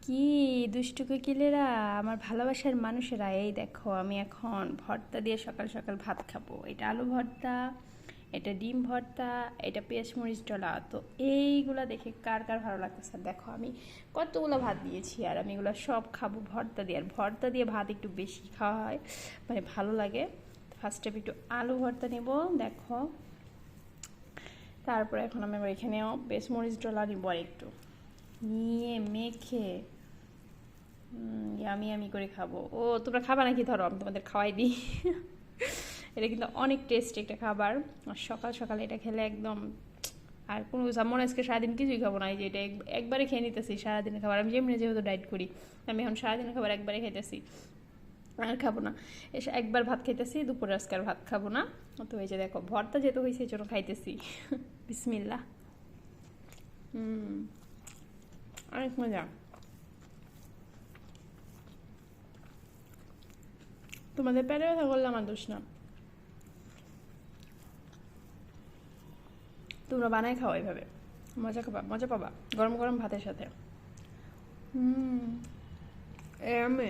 কি দুষ্টু কোকিলেরা, আমার ভালোবাসার মানুষেরা, এই দেখো আমি এখন ভর্তা দিয়ে সকাল সকাল ভাত খাবো। এটা আলু ভর্তা, এটা ডিম ভর্তা, এটা পেঁয়াজ মরিচ ডলা। তো এইগুলা দেখে কার কার ভালো লাগতেছে? দেখো আমি কতগুলো ভাত দিয়েছি, আর আমি এগুলো সব খাবো ভর্তা দিয়ে। আর ভর্তা দিয়ে ভাত একটু বেশি খাওয়া হয়, মানে ভালো লাগে। ফার্স্ট স্টেপ একটু আলু ভর্তা নেব, দেখো। তারপরে এখন আমি এখানেও পেঁয়াজ মরিচ ডলা নিব আর একটু, নিয়ে মেখে আমি আমি করে খাবো। ও তোমরা খাবা নাকি? ধরো আমি তোমাদের খাওয়াই দিই। এটা কিন্তু অনেক টেস্টি একটা খাবার, আর সকাল সকালে এটা খেলে একদম। আর কোনো মনে আজকে সারাদিন কিছুই খাবো না, এই যে এটা একবারে খেয়ে নিতেছি সারাদিনের খাবার। আমি যেমনি যেহেতু ডায়েট করি, আমি এখন সারাদিনের খাবার একবারে খেতেছি, আর খাবো না। এসে একবার ভাত খাইতেছি, দুপুরে আজকে আর ভাত খাবো না। তো এই যে দেখো ভর্তা যেহেতু হয়েছে এই জন্য খাইতেছি। বিসমিল্লা। হুম, অনেক মজা। তোমাদের পেটে ব্যথা করলে আমার দোষ না, তোমরা বানাই খাও এইভাবে, মজা খাবা, মজা পাবা গরম গরম ভাতের সাথে। হুম, আমি